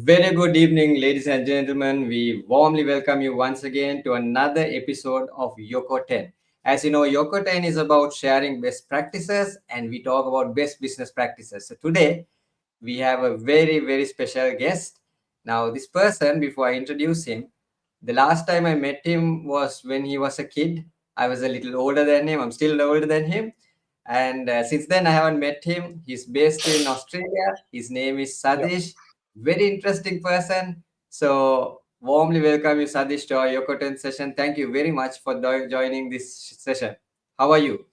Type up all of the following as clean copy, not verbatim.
Very good evening, ladies and gentlemen. We warmly welcome you once again to another episode of Yokoten. As you know, Yokoten is about sharing best practices and we talk about best business practices. So today we have a very special guest. Now, this person, before I introduce him, the last time I met him was when he was a kid. I was a little older than him. I'm still older than him. And since then, I haven't met him. He's based in Australia. His name is Yeah, Sadish. Very interesting person. So, warmly welcome you, Sadish, to our Yokoten session. Thank you very much for joining this session. How are you?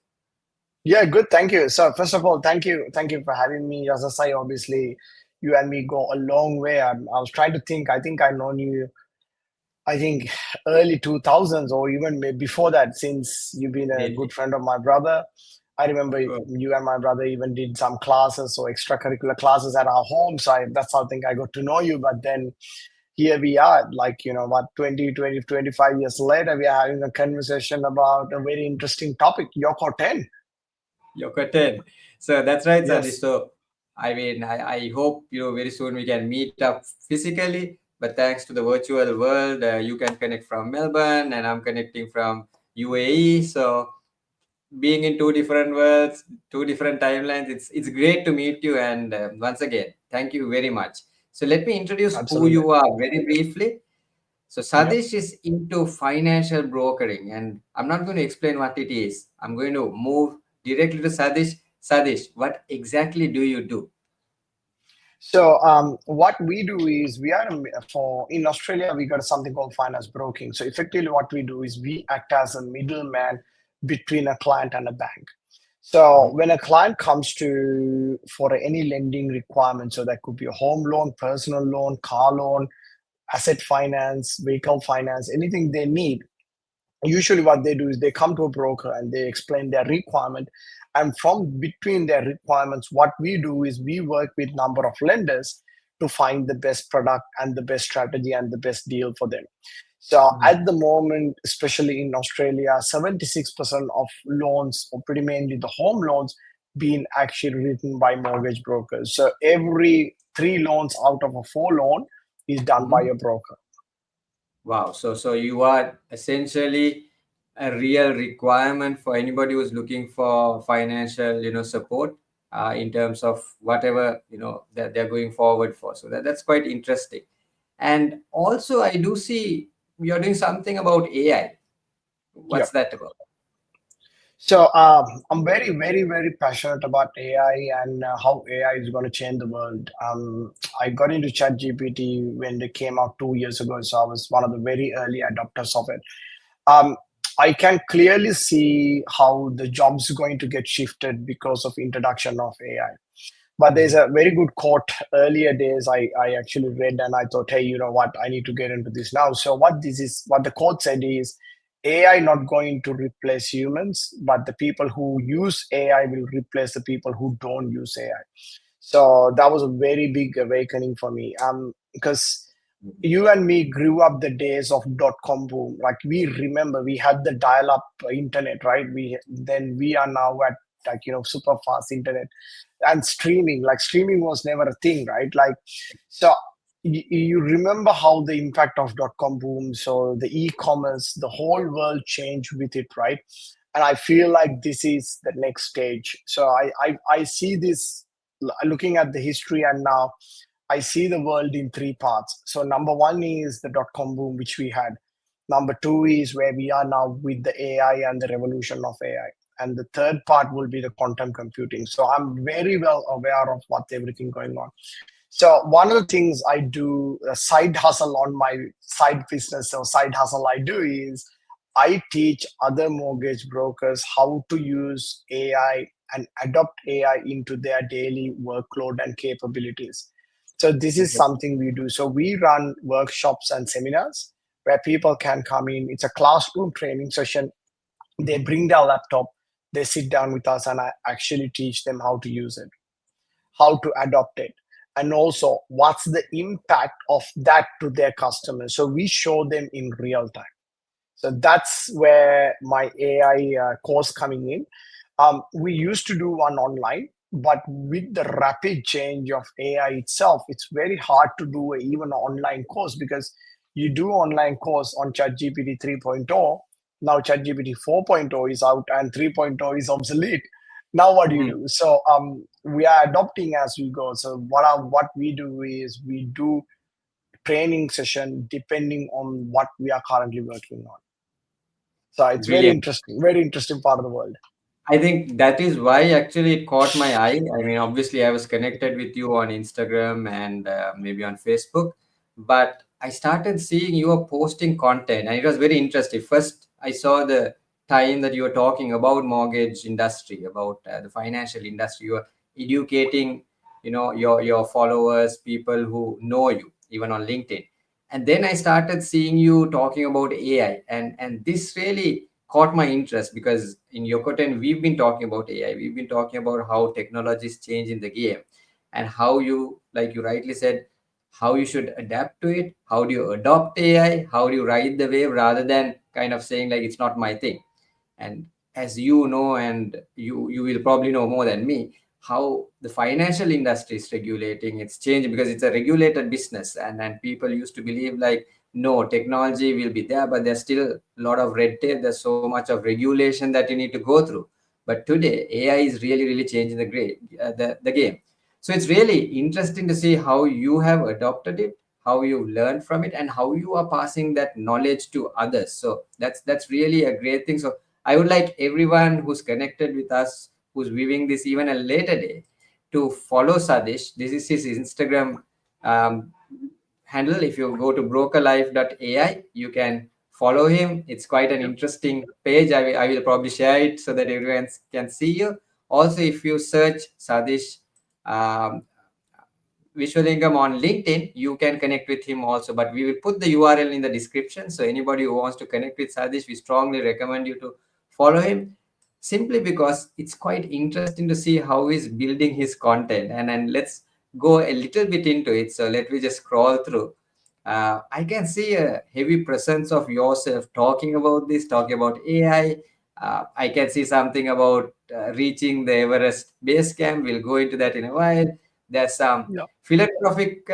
yeah, good. Thank you. So first of all, thank you for having me. As I say, obviously, you and me go a long way. I was trying to think. I think I known you. I think early 2000s or even maybe before that. Since you've been a Really? good friend of my brother, I remember Good. you and my brother even did some classes or extracurricular classes at our home. So that's how I think I got to know you. But then here we are, like what 25 years later, we are having a conversation about a very interesting topic, Yoko 10. Yokoten. So that's right, Sadish. Yes. So I hope very soon we can meet up physically. But thanks to the virtual world, you can connect from Melbourne, and I'm connecting from UAE. So being in two different worlds, two different timelines, it's great to meet you. And once again, thank you very much. So let me introduce who Absolutely. you are very briefly. So Yep. Sadish is into financial brokering, and I'm not going to explain what it is. I'm going to move directly to Sadish. Sadish, what exactly do you do? So what we do is we are for in Australia we got something called finance broking. So effectively, what we do is we act as a middleman between a client and a bank. So Mhm. when a client comes to for any lending requirement, so that could be a home loan, personal loan, car loan, asset finance, vehicle finance, anything they need, usually what they do is they come to a broker and they explain their requirement, and from between their requirements what we do is we work with number of lenders to find the best product and the best strategy and the best deal for them. So Mhm. at the moment, especially in Australia, 76% of loans, or pretty mainly the home loans, being actually written by mortgage brokers. So every three loans out of a four loan is done by Mhm. a broker. Wow. So you are essentially a real requirement for anybody who's looking for financial, support in terms of whatever, that they're going forward for. So that's quite interesting. And also, I do see you're doing something about AI. Yeah. What's that about? So I'm very passionate about AI and how AI is going to change the world. I got into ChatGPT when they came out 2 years ago, so I was one of the very early adopters of it. Um, I can clearly see how the jobs are going to get shifted because of introduction of AI. But there's Mhm. a very good quote earlier days I actually read and I thought, hey, you know what, I need to get into this now. So what the quote said is AI not going to replace humans, but the people who use AI will replace the people who don't use AI. So that was a very big awakening for me. Because you and me grew up the days of .com boom. Like we remember we had the dial-up internet, right? We are now at like super fast internet and streaming. Like streaming was never a thing, right? Like so you remember how the impact of .com boom, so the e-commerce, the whole world changed with it, right? And I feel like this is the next stage. So I see this looking at the history, and now I see the world in three parts. So number one is the .com boom, which we had. Number two is where we are now with the AI and the revolution of AI. And the third part will be the quantum computing. So I'm very well aware of what everything going on. So one of the things I do, a side hustle on my side business or side hustle I do is I teach other mortgage brokers how to use AI and adopt AI into their daily workload and capabilities. So this is Okay. something we do. So we run workshops and seminars where people can come in. It's a classroom training session. They Mhm. bring their laptop, they sit down with us, and I actually teach them how to use it, how to adopt it, and also what's the impact of that to their customers. So we show them in real time. So that's where my AI course coming in. We used to do one online, but with the rapid change of AI itself, it's very hard to do even an online course, because you do online course on ChatGPT 3.0. Now ChatGPT 4.0 is out and 3.0 is obsolete. Now what do you Mhm. do? So we are adopting as we go. So what we do is we do training session depending on what we are currently working on. So it's Brilliant. very interesting part of the world. I think that is why actually it caught my eye. I mean, obviously, I was connected with you on Instagram and maybe on Facebook, but I started seeing you were posting content, and it was very interesting. First, I saw the time that you were talking about mortgage industry, about the financial industry. You were educating, your followers, people who know you, even on LinkedIn. And then I started seeing you talking about AI, and this really caught my interest because in Yokoten, we've been talking about AI. We've been talking about how technology is changing the game and how you, like you rightly said, how you should adapt to it. How do you adopt AI? How do you ride the wave rather than kind of saying, like, it's not my thing? And as you know, and you will probably know more than me, how the financial industry is regulating, it's changing because it's a regulated business, and people used to believe like, no, technology will be there, but there's still a lot of red tape, there's so much of regulation that you need to go through. But today AI is really changing the game. So it's really interesting to see how you have adopted it, how you learned from it, and how you are passing that knowledge to others. So that's really a great thing. So I would like everyone who's connected with us, who's viewing this even a later day, to follow Sadish. This is his Instagram um, handle. If you go to brokerlife.ai, you can follow him. It's quite an interesting page. I will probably share it so that everyone can see you. Also, if you search Sadish um, Visvalingam on LinkedIn, you can connect with him also. But we will put the URL in the description. So anybody who wants to connect with Sadish, we strongly recommend you to follow him, simply because it's quite interesting to see how he's building his content. And let's go a little bit into it. So let me just scroll through. I can see a heavy presence of yourself talking about this, talking about AI. I can see something about reaching the Everest base camp. We'll go into that in a while. There's some Yeah, philanthropic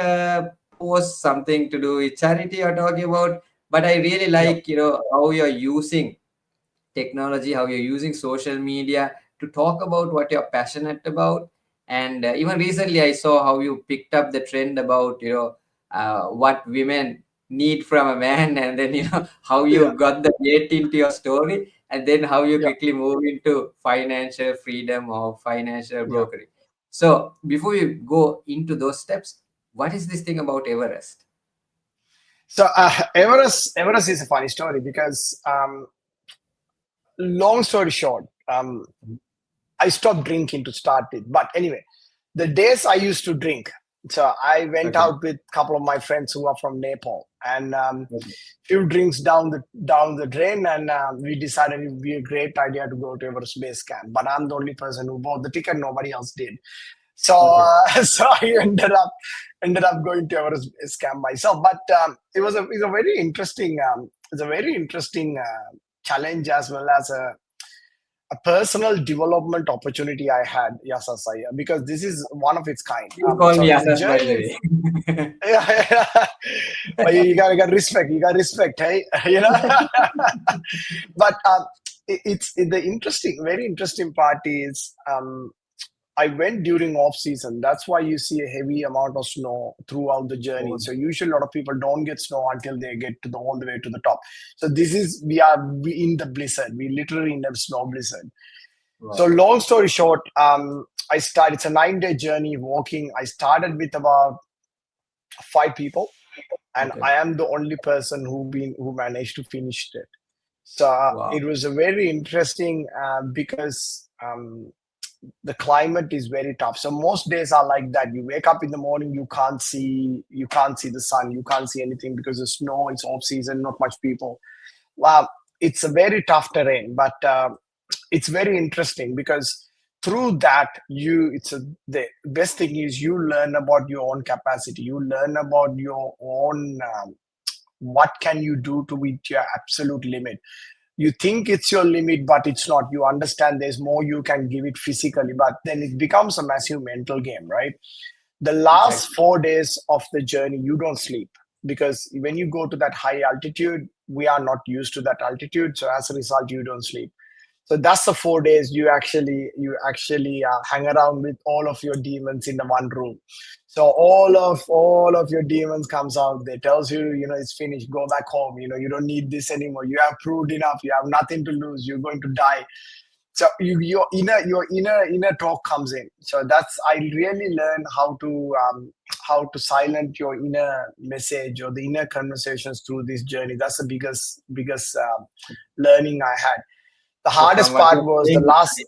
post, something to do with charity you're talking about. But I really yeah, like, how you're using technology, how you're using social media to talk about what you're passionate about. And even recently, I saw how you picked up the trend about, what women need from a man, and then, how yeah, you got the gate into your story, and then how you yeah, quickly move into financial freedom or financial yeah. brokerage. So before we go into those steps, what is this thing about Everest? So Everest is a funny story because, long story short, I stopped drinking to start with. But anyway, the days I used to drink, so I went Okay. out with a couple of my friends who are from Nepal, and Okay. few drinks down the drain, and we decided it would be a great idea to go to Everest Base Camp. But I'm the only person who bought the ticket; nobody else did. So Okay. so I ended up going to Everest Base Camp myself. But it's a very interesting challenge, as well as a personal development opportunity I had, Yasas, because this is one of its kind. Please call So me the Yasas, by the journey, way. but you got respect. You got respect, hey, But the very interesting part is, I went during off season. That's why you see a heavy amount of snow throughout the journey. Oh, So usually a lot of people don't get snow until they get to the all the way to the top. So we in the blizzard. We literally in the snow blizzard. So wow. long story short, it's a 9 day journey walking. I started with about 5 people, and Okay. I am the only person who managed to finish it. So Wow. it was a very interesting, because the climate is very tough. So most days are like that. You wake up in the morning, you can't see the sun, you can't see anything because the snow. It's off season, not much people. Well, it's a very tough terrain, but it's very interesting because through that, the best thing is you learn about your own capacity. You learn about your own, what can you do to reach your absolute limit. You think it's your limit, but it's not. You understand there's more you can give it physically, but then it becomes a massive mental game, right? The last Exactly. 4 days of the journey, you don't sleep, because when you go to that high altitude, we are not used to that altitude. So as a result, you don't sleep. So that's the 4 days you actually hang around with all of your demons in the one room. So all of your demons comes out. They tells you, it's finished. Go back home. You don't need this anymore. You have proved enough. You have nothing to lose. You're going to die. So your inner talk comes in. So that's I really learned how to silence your inner message or the inner conversations through this journey. That's the biggest learning I had. The So from hardest what part you're was the saying, last.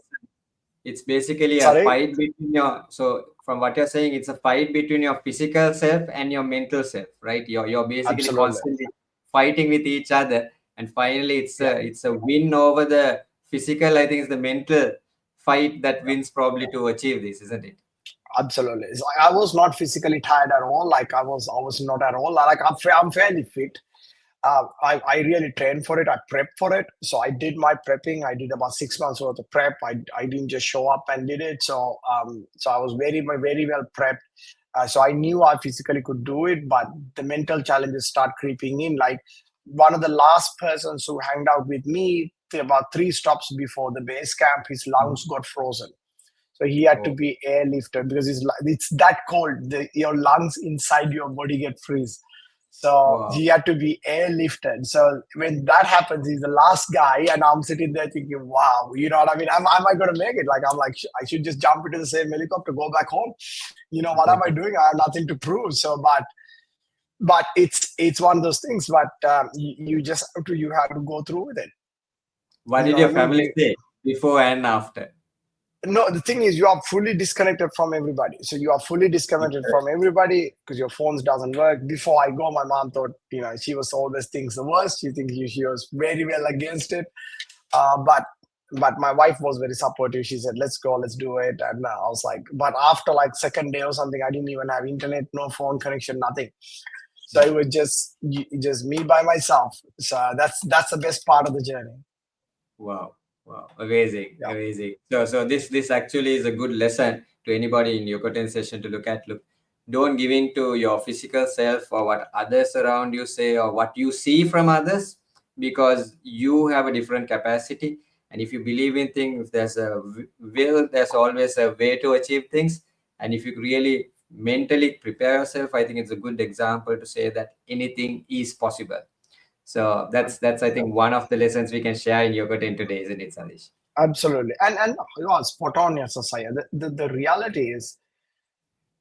it's basically a Sorry. fight between your, so from what you're saying, it's a fight between your physical self and your mental self, right? You're basically Absolutely. constantly fighting with each other, and finally Yeah. it's a win over the physical. I think it's the mental fight that Yeah. wins probably to achieve this, isn't it? Absolutely. So I was not physically tired at all. Like I was not at all. Like I'm fairly fit. I really trained for it. I prepped for it. So I did my prepping. I did about 6 months worth of prep. I didn't just show up and did it. So I was very well prepped. So I knew I physically could do it, but the mental challenges start creeping in. Like one of the last persons who hanged out with me, about 3 stops before the base camp, his Mhm. lungs got frozen. So he had to Oh, be airlifted because it's that cold. Your lungs inside your body get freeze. So wow. he had to be airlifted. So when that happens, he's the last guy, and I'm sitting there thinking, "Wow, you know what I mean? Am I going to make it? Like I'm like, I should just jump into the same helicopter, go back home. What am I Exactly. doing? I have nothing to prove." So, but it's one of those things. But you have to go through with it. What You did know what your I mean? family say before and after? No, the thing is, you are fully disconnected from everybody. So you are fully disconnected from everybody because your phones doesn't work. Before I go, my mom thought, she was always thinks the worst. She thinks she was very well against it. But my wife was very supportive. She said, "Let's go, let's do it." And I was like, but after like second day or something, I didn't even have internet, no phone connection, nothing. So it was just me by myself. So that's the best part of the journey. Wow, wow, amazing, Yeah, amazing. So this actually is a good lesson to anybody in Yokoten session to look at. Look, don't give in to your physical self or what others around you say or what you see from others, because you have a different capacity. And if you believe in things, if there's a will, there's always a way to achieve things. And if you really mentally prepare yourself, I think it's a good example to say that anything is possible. So that's I think one of the lessons we can share in Yokoten today, isn't it, Sadish? absolutely. And you are spot on, yes, Asaya. The reality is,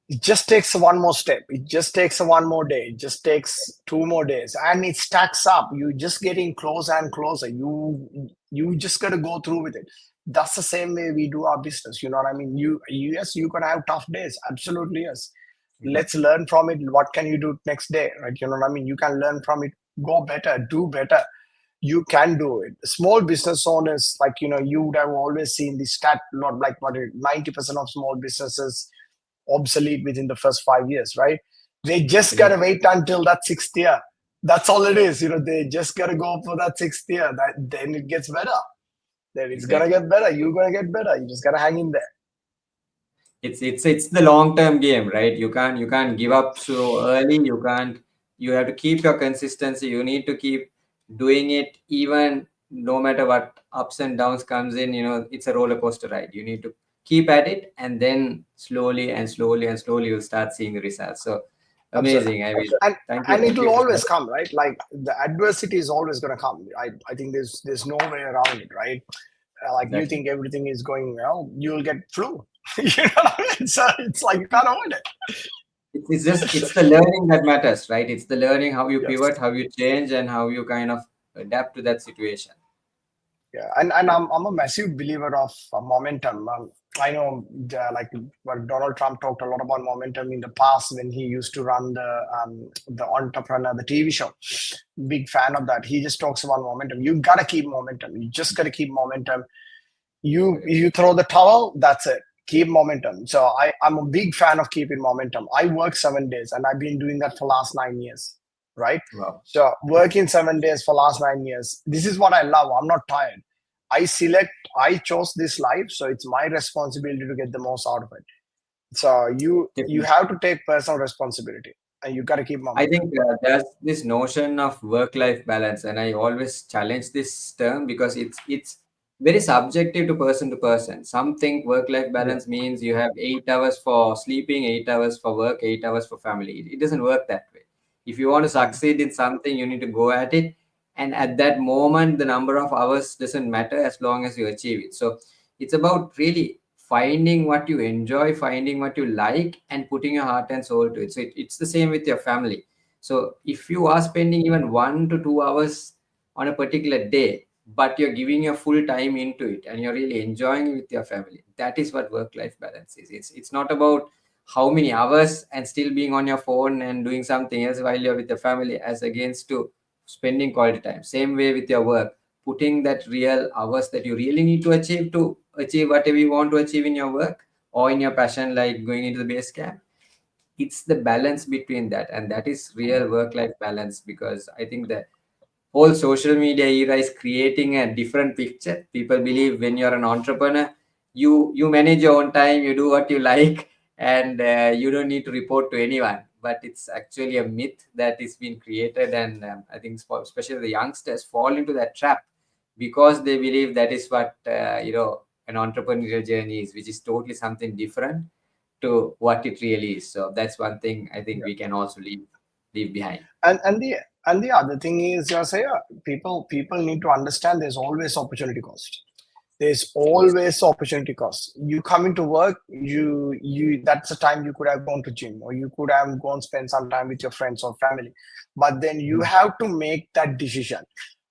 it just takes one more step. It just takes one more day. It just takes 2 more days, and it stacks up. You just getting closer and closer. You just got to go through with it. That's the same way we do our business. You know what I mean? Yes, you can have tough days. Absolutely, yes. Mhm. Let's learn from it. What can you do next day? Right? You know what I mean? You can learn from it. Go better. Do better. You can do it. Small business owners, like you would have always seen the stat. Not like what 90% of small businesses obsolete within the first 5 years, right? They just gotta Definitely. wait until that sixth year. That's all it is. They just gotta go for that sixth year. Then it gets better. Then it's gonna Exactly. get better. You're gonna get better. You just gotta hang in there. It's the long term game, right? You can't give up so early. You have to keep your consistency. You need to keep doing it even no matter what ups and downs comes in. It's a roller coaster ride. You need to keep at it, and then slowly and slowly and slowly you'll start seeing the results. So Absolutely. amazing. I mean, And thank you, and it thank will you for that. always come, right? Like the adversity is always gonna come. I think there's no way around it, right? Like you Exactly. think everything is going well, you'll get flu. You know what I mean? So it's like you can't avoid it. It's the learning that matters, right? It's the learning how you Yes. pivot, how you change, and how you kind of adapt to that situation. Yeah, and I'm a massive believer of momentum. I know, like, well, Donald Trump talked a lot about momentum in the past when he used to run the Entrepreneur, the TV show. Big fan of that. He just talks about momentum. You gotta keep momentum. You just gotta keep momentum. You throw the towel, that's it. Keep momentum. So I'm a big fan of keeping momentum. I work 7 days, and I've been doing that for last 9 years. right? Wow. So working 7 days for last 9 years. This is what I love. I'm not tired. I chose this life, so it's my responsibility to get the most out of it. So you Definitely. have to take personal responsibility, and you got to keep I momentum. think there's this notion of work-life balance, and I always challenge this term because it's very subjective to person. Some think work-life Yeah, balance means you have 8 hours for sleeping, 8 hours for work, 8 hours for family. It doesn't work that way. If you want to mm, succeed in something, you need to go at it, and at that moment, the number of hours doesn't matter as long as you achieve it. So it's about really finding what you enjoy, finding what you like, and putting your heart and soul to it. So it's the same with your family. So if you are spending even 1 to 2 hours on a particular day, but you're giving your full time into it and you're really enjoying it with your family, that is what work-life balance is. It's not about how many hours and still being on your phone and doing something else while you're with your family, as against to spending quality time. Same way with your work, putting that real hours that you really need to achieve whatever you want to achieve in your work or in your passion, like going into the base camp. It's the balance between that, and that is real work life balance. Because I think the whole social media era is creating a different picture. People believe when you're an entrepreneur, you manage your own time, you do what you like, and you don't need to report to anyone. But it's actually a myth that is being created, and I think especially the youngsters fall into that trap because they believe that is what an entrepreneurial journey is, which is totally something different to what it really is. So that's one thing I think yeah. we can also leave behind. And the other thing is, just say, people need to understand there's always opportunity cost. There's Yes. always opportunity cost. You come into work, you that's the time you could have gone to gym, or you could have gone spend some time with your friends or family. But then you Mhm. have to make that decision.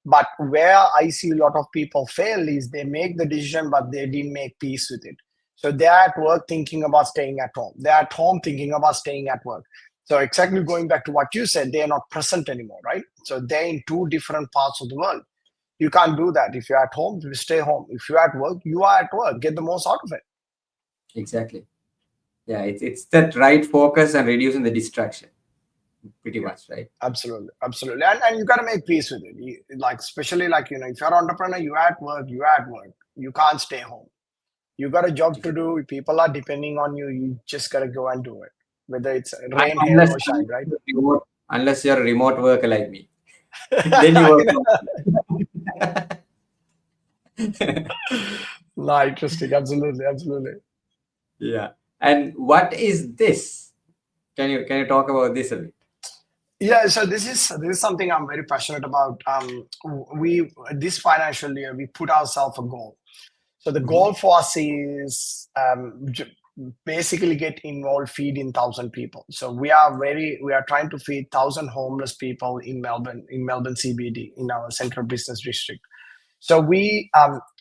But where I see a lot of people fail is they make the decision, but they didn't make peace with it. So they're at work thinking about staying at home. They're at home thinking about staying at work. So exactly going back to what you said, they are not present anymore, right? So they're in two different parts of the world. You can't do that. If you're at home, you stay home. If you're at work, you are at work. Get the most out of it. Exactly. Yeah, it's that right focus and reducing the distraction, pretty Yeah, much, right? absolutely, absolutely. And you got to make peace with it. Like especially like if you're an entrepreneur, you're at work. You're at work. You can't stay home. You got a job to Definitely. do. People are depending on you. You just gotta go and do it, whether it's Un- rain, hail, Unless or shine, right? unless you're a remote worker like me, then you work from No, interesting. Absolutely, absolutely. yeah. And what is this? Can you talk about this a bit? Yeah, so this is something I'm very passionate about. We this financial year we put ourselves a goal. So the Hmm. goal for us is basically get involved, feeding 1,000 people. So we are trying to feed 1,000 homeless people in Melbourne CBD in our central business district. So we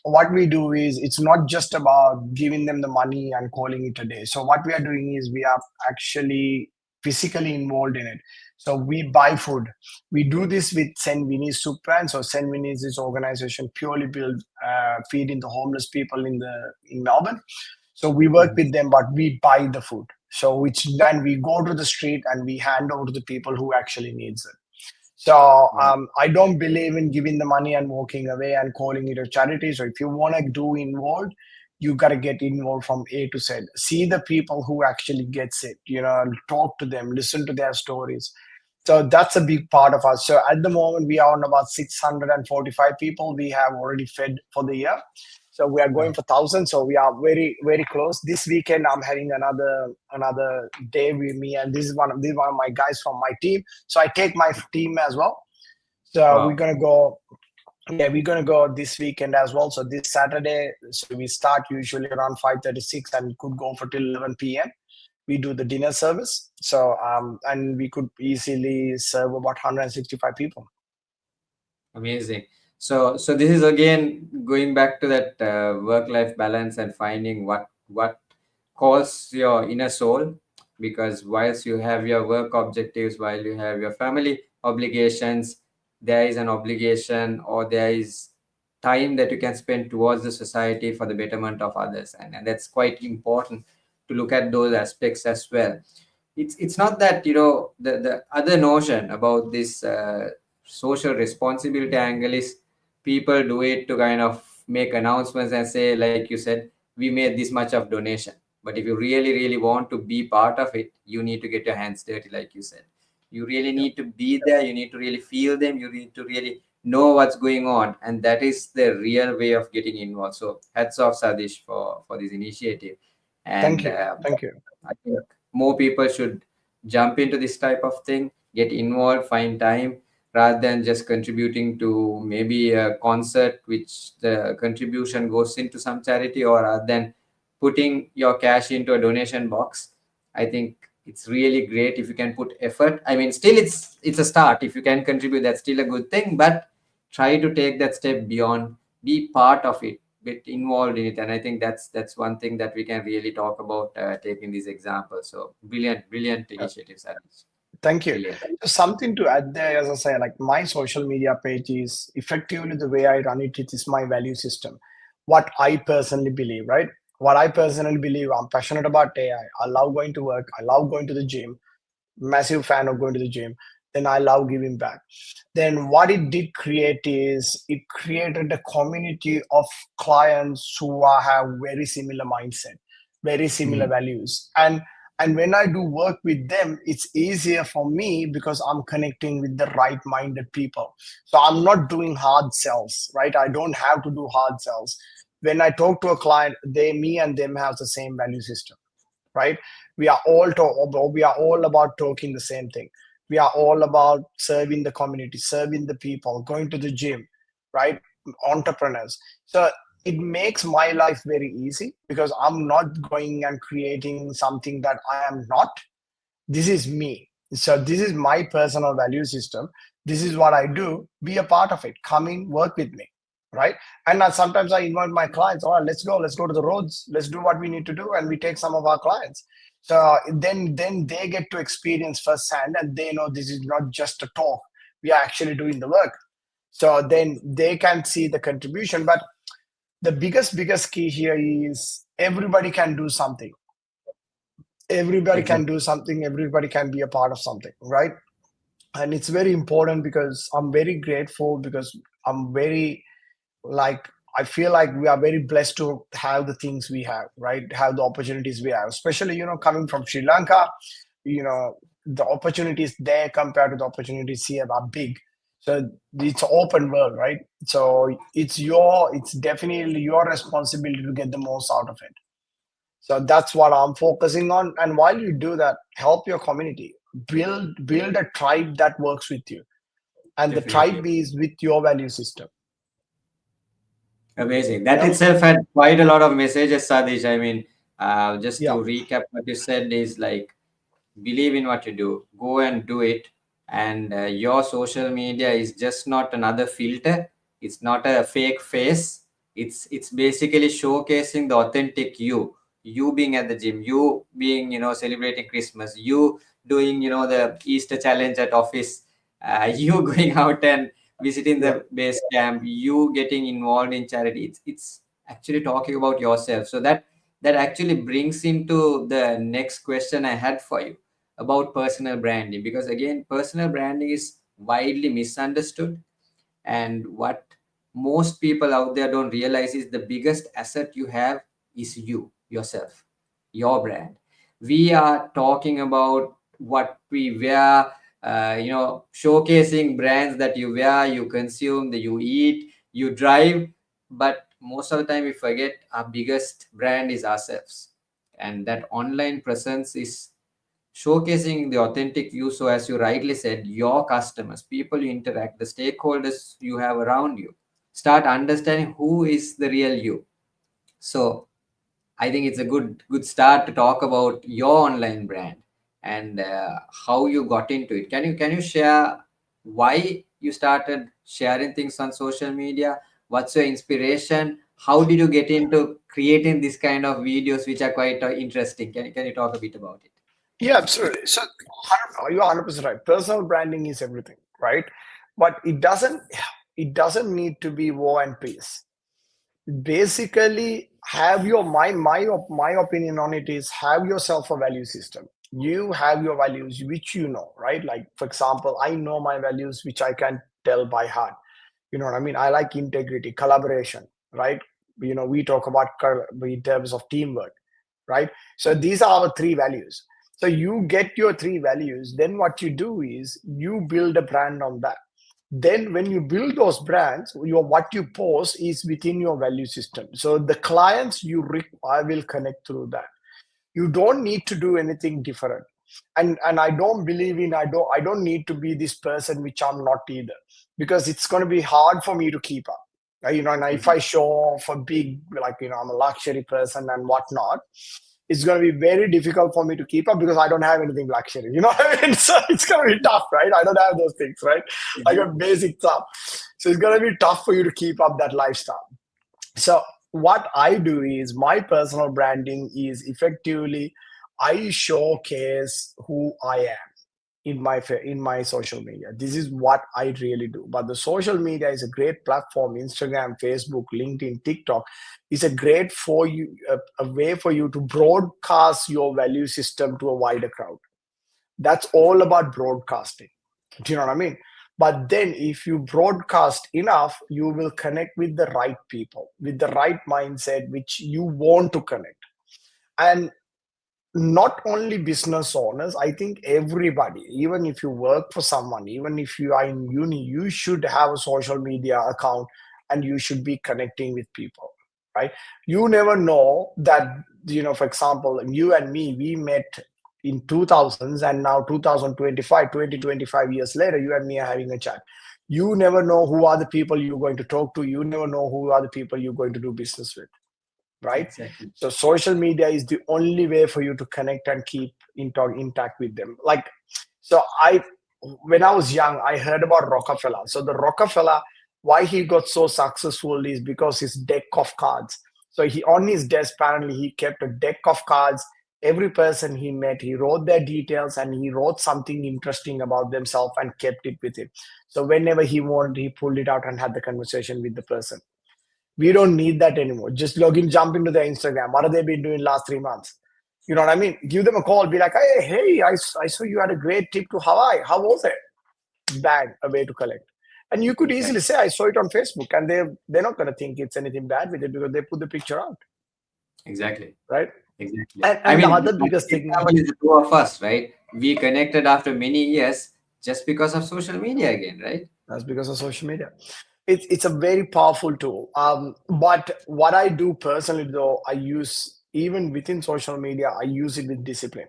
what we do is it's not just about giving them the money and calling it a day. So what we are doing is we are actually physically involved in it. So we buy food. We do this with St. Vinny's Soup Brand. So St. Vinny's is organization purely built feeding the homeless people in Melbourne. So we work Hmm. with them, but we buy the food. So which then we go to the street and we hand over to the people who actually needs it. So Wow. I don't believe in giving the money and walking away and calling it a charity. So if you want to do involved, you got to get involved from A to Z. See the people who actually gets it. Talk to them, listen to their stories. So that's a big part of us. So at the moment, we are on about 645 people we have already fed for the year. So we are going Wow. for 1,000. So we are very, very close. This weekend, I'm having another day with me, and this is one of my guys from my team. So I take my team as well. So we're Wow. gonna go. Yeah, we're gonna go this weekend as well. So this Saturday, so we start usually around 5:36 and could go for till 11 p.m. We do the dinner service. So and we could easily serve about 165 people. Amazing. So this is again going back to that work-life balance and finding what calls your inner soul. Because whilst you have your work objectives, while you have your family obligations, there is an obligation or there is time that you can spend towards the society for the betterment of others, and that's quite important to look at those aspects as well. it's not that, the other notion about this social responsibility angle is people do it to kind of make announcements and say, like you said, we made this much of donation. But if you really really want to be part of it, you need to get your hands dirty, like you said. You really Yeah. need to be there, you need to really feel them, you need to really know what's going on, and that is the real way of getting involved. So hats off, Sadish, for this initiative. Thank And you. Thank you. I think more people should jump into this type of thing, get involved, find time, rather than just contributing to maybe a concert, which the contribution goes into some charity, or rather than putting your cash into a donation box. I think it's really great if you can put effort. I mean, still it's a start. If you can contribute, that's still a good thing. But try to take that step beyond, be part of it, get involved in it. And I think that's one thing that we can really talk about, taking these examples. So brilliant Uh, initiatives, Anish. Thank you. Brilliant. So something to add there, as I say, like my social media page is effectively the way I run it. It is my value system. What I personally believe, right? What I personally believe, I'm passionate about AI. I love going to work. I love going to the gym. Massive fan of going to the gym. Then I love giving back. Then what it did create is it created a community of clients who have very similar mindset, very similar Mhm. values. And when I do work with them, it's easier for me because I'm connecting with the right-minded people. So I'm not doing hard sells, right? I don't have to do hard sells. When I talk to a client, me and them have the same value system, right? We are all about talking the same thing. We are all about serving the community, serving the people, going to the gym, right? Entrepreneurs. So it makes my life very easy because I'm not going and creating something that I am not. This is me. So this is my personal value system. This is what I do. Be a part of it. Come in, work with me, right? And sometimes I invite my clients. Oh, let's go to the roads. Let's do what we need to do, and we take some of our clients. So then they get to experience firsthand, and they know this is not just a talk. We are actually doing the work. So then they can see the contribution. But the biggest key here is everybody can do something. Everybody can Exactly. do something. Everybody can be a part of something, right? And it's very important because I'm very grateful because I'm very like I feel like we are very blessed to have the things we have, right? Have the opportunities we have, especially coming from Sri Lanka. you know the opportunities there compared to the opportunities here are big. So it's an open world, right? So it's definitely your responsibility to get the most out of it. So that's what I'm focusing on. And while you do that, help your community. Build a tribe that works with you. And the Definitely. tribe is with your value system. Amazing. That Yeah. itself had quite a lot of messages, Sadish. I mean, just to Yeah. recap what you said is like, believe in what you do, go and do it. And your social media is just not another filter, it's not a fake face. It's basically showcasing the authentic you being at the gym, you being, celebrating Christmas, you doing, the Easter challenge at office, you going out and visiting Yeah. the base camp, you getting involved in charity. It's actually talking about yourself. So that actually brings into the next question I had for you about personal branding, because again, personal branding is widely misunderstood. And what most people out there don't realize is the biggest asset you have is yourself, your brand. We are talking about what we wear, showcasing brands that you wear, you consume, that you eat, you drive. But most of the time we forget our biggest brand is ourselves. And that online presence is showcasing the authentic you. So, as you rightly said, your customers, people you interact, the stakeholders you have around you, start understanding who is the real you. So, I think it's a good start to talk about your online brand and how you got into it. Can you share why you started sharing things on social media? What's your inspiration? How did you get into creating this kind of videos, which are quite interesting? Can you talk a bit about it? Yeah, absolutely. So you're 100% right. Personal branding is everything, right? But it doesn't need to be war and peace. Basically, have your my opinion on it is have yourself a value system. You have your values, which you know, right? Like, for example, I know my values, which I can tell by heart. You know what I mean? I like integrity, collaboration, right? We talk about in terms of teamwork, right? So these are our three values. So you get your three values, then what you do is you build a brand on that. Then when you build those brands, what you post is within your value system. So the clients you require will connect through that. You don't need to do anything different. And I don't believe in I don't need to be this person, which I'm not either, because it's going to be hard for me to keep up. And if I show off a big, like, I'm a luxury person and whatnot, it's going to be very difficult for me to keep up because I don't have anything luxury. You know what I mean? So it's going to be tough, right? I don't have those things, right? I got basic stuff. So it's going to be tough for you to keep up that lifestyle. So what I do is my personal branding is effectively I showcase who I am in my social media. This is what I really do. But the social media is a great platform. Instagram, Facebook, LinkedIn, TikTok is a great for you a way for you to broadcast your value system to a wider crowd. That's all about broadcasting. Do you know what I mean? But then, if you broadcast enough, you will connect with the right people, with the right mindset, which you want to connect. And not only business owners, I think everybody, even if you work for someone, even if you are in uni, you should have a social media account and you should be connecting with people, right? You never know that, for example, you and me, we met in 2000s, and now 2025, 20, 25 years later, you and me are having a chat. You never know who are the people you're going to talk to. You never know who are the people you're going to do business with, right? Exactly. So social media is the only way for you to connect and keep intact with them. Like, so when I was young, I heard about Rockefeller. So the Rockefeller, why he got so successful is because his deck of cards. So he on his desk, apparently he kept a deck of cards. Every person he met, he wrote their details and he wrote something interesting about themselves and kept it with him. So whenever he wanted, he pulled it out and had the conversation with the person. We don't need that anymore. Just log in, jump into their Instagram. What have they been doing last 3 months? You know what I mean? Give them a call. Be like, hey, I saw you had a great trip to Hawaii. How was it? Bang, a way to collect. And you could easily Exactly. say, I saw it on Facebook, and they're not going to think it's anything bad with it because they put the picture out, Exactly. right? Exactly. I And the mean, other the biggest thing, example is the two of us, right? We connected after many years just because of social media again, right? that's because of social media. It's a very powerful tool. But what I do personally, though, I use even within social media, I use it with discipline.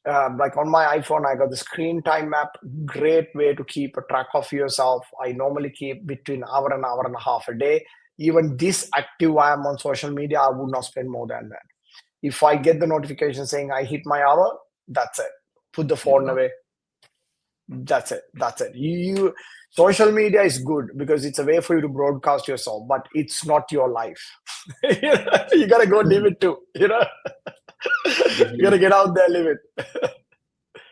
Like on my iPhone, I got the screen time map. Great way to keep a track of yourself. I normally keep between hour and a half a day. Even this active I am on social media, I would not spend more than that. If I get the notification saying I hit my hour, that's it. Put the You phone go. away. That's it. Social media is good because it's a way for you to broadcast yourself, but it's not your life. You gotta go live it too. You gotta Definitely. get out there, live it.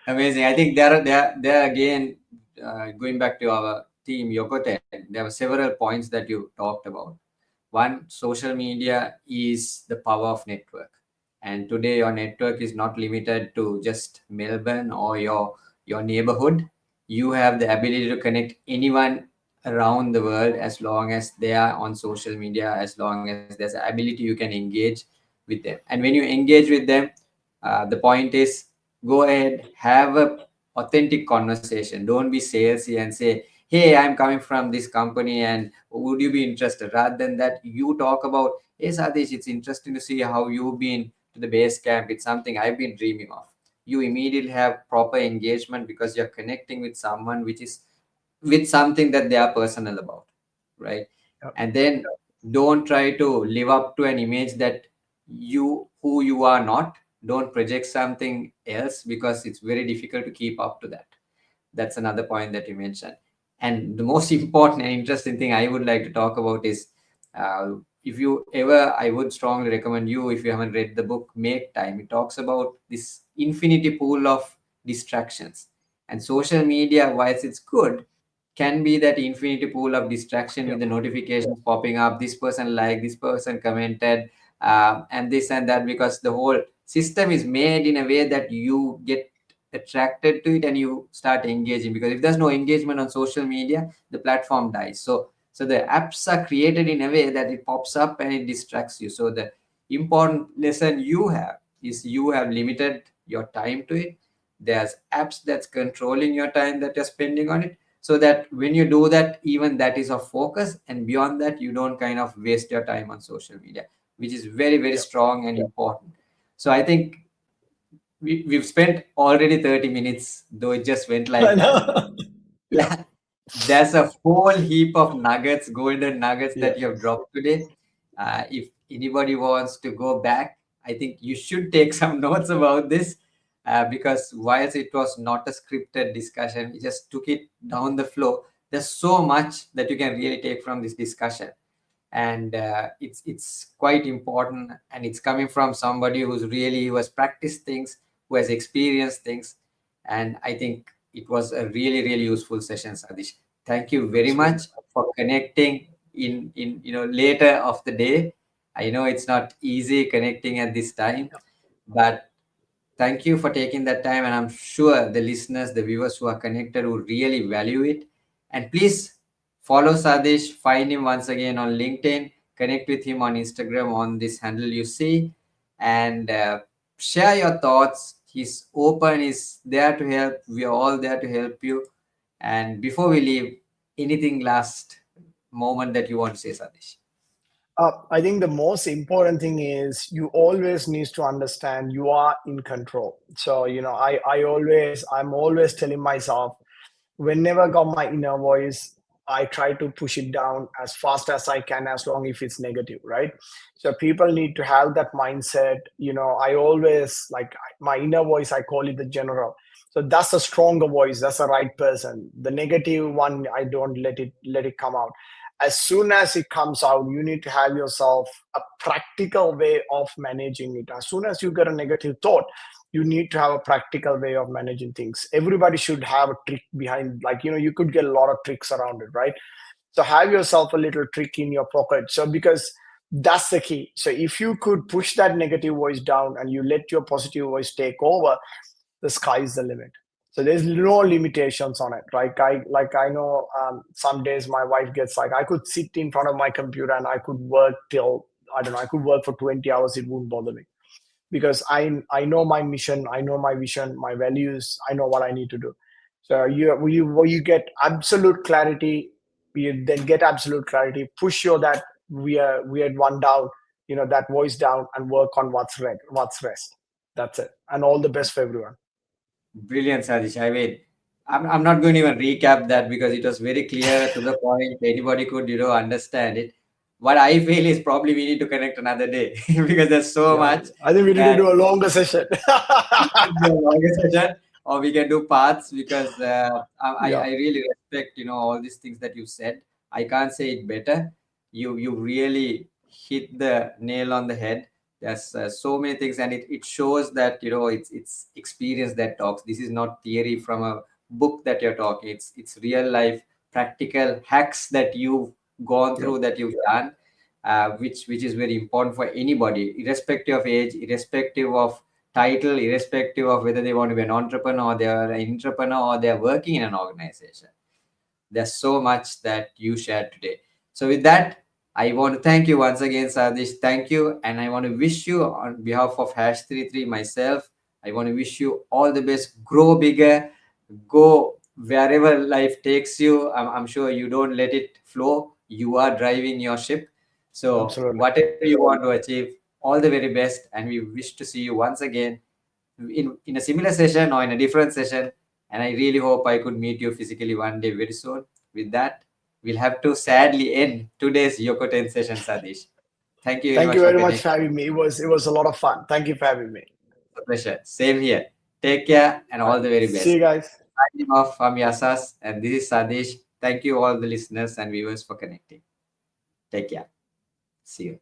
Amazing. I think there again, going back to our team Yokoten, there were several points that you talked about. One, social media is the power of network. And today your network is not limited to just Melbourne or your neighborhood. You have the ability to connect anyone around the world as long as they are on social media, as long as there's an ability you can engage with them. And when you engage with them, the point is go ahead, have a authentic conversation. Don't be salesy and say, hey, I'm coming from this company and would you be interested? Rather than that, you talk about, hey, Sadish, it's interesting to see how you've been to the base camp. It's something I've been dreaming of. You immediately have proper engagement because you're connecting with someone which is with something that they are personal about, right? Yep. And then don't try to live up to an image that who you are not. Don't project something else because it's very difficult to keep up to that. That's another point that you mentioned. And the most important and interesting thing I would like to talk about is, if you ever, I would strongly recommend you, if you haven't read the book Make Time. It talks about this infinity pool of distractions. And social media, whilst it's good, can be that infinity pool of distraction with Yep. the notifications popping up. This person liked, this person commented, and this and that, because the whole system is made in a way that you get attracted to it and you start engaging, because if there's no engagement on social media, the platform dies. So the apps are created in a way that it pops up and it distracts you. So the important lesson you have is you have limited your time to it. There's apps that's controlling your time that you're spending on it, so that when you do that, even that is of focus, and beyond that you don't kind of waste your time on social media, which is very, very Yeah. strong and important. So I think we've spent already 30 minutes, though it just went I like that. know. Yeah. There's a whole heap of nuggets, golden nuggets Yeah. that you have dropped today. If anybody wants to go back, I think you should take some notes about this, because whilst it was not a scripted discussion, we just took it down the flow. There's so much that you can really take from this discussion, and it's quite important, and it's coming from somebody who has practiced things, who has experienced things. And I think it was a really, really useful session, Sadish. Thank you very much Absolutely. for connecting in later of the day. I know it's not easy connecting at this time, but thank you for taking that time, and I'm sure the listeners, the viewers who are connected will really value it. And please follow Sadish, find him once again on LinkedIn, connect with him on Instagram on this handle you see, and share your thoughts. He's open, he's there to help. We are all there to help you. And before we leave, anything last moment that you want to say, Sadish? I think the most important thing is you always need to understand you are in control. So, I'm always telling myself, whenever I got my inner voice, I try to push it down as fast as I can, as long if it's negative, right? So people need to have that mindset. I always like my inner voice, I call it the general. So that's a stronger voice. That's the right person. The negative one, I don't let it come out. As soon as it comes out, you need to have yourself a practical way of managing it. As soon as you get a negative thought, you need to have a practical way of managing things. Everybody should have a trick behind, like, you could get a lot of tricks around it, right? So have yourself a little trick in your pocket. So because that's the key. So if you could push that negative voice down and you let your positive voice take over, the sky is the limit. So there's no limitations on it. I know, some days my wife gets like, I could sit in front of my computer and I could work till, I don't know, I could work for 20 hours. It wouldn't bother me, because I know my mission, I know my vision, my values, I know what I need to do. So you get absolute clarity, you then get absolute clarity, push your that weird one down, that voice down, and work on what's rest. That's it. And all the best for everyone. Brilliant, Sadish. I mean, I'm not going to even recap that because it was very clear to the point. Anybody could, understand it. What I feel is probably we need to connect another day because there's so Yeah, much I think we need to that do a longer session. we can do a longer session, or we can do parts, because Yeah, I really respect, all these things that you said. I can't say it better. You really hit the nail on the head. There's so many things, and it shows that, it's experience that talks. This is not theory from a book that you're talking. It's real life practical hacks that you've gone yeah, through, that you've done, which is very important for anybody, irrespective of age, irrespective of title, irrespective of whether they want to be an entrepreneur or they're an entrepreneur or they're working in an organization. There's so much that you shared today. So with that, I want to thank you once again, Sadish. Thank you. And I want to wish you, on behalf of Hash 33 myself, I want to wish you all the best. Grow bigger, go wherever life takes you. I'm sure you don't let it flow. You are driving your ship. So absolutely. whatever you want to achieve, all the very best. And we wish to see you once again in a similar session or in a different session. And I really hope I could meet you physically one day very soon. With that, we'll have to sadly end today's Yokoten session, Sadish. Thank you very Thank much you for very much connecting. for having me. It was a lot of fun. Thank you for having me. It's a pleasure. Same here. Take care and All all right. the very See best. you guys. Signing off from Yasas, and this is Sadish. Thank you, all the listeners and viewers, for connecting. Take care. See you.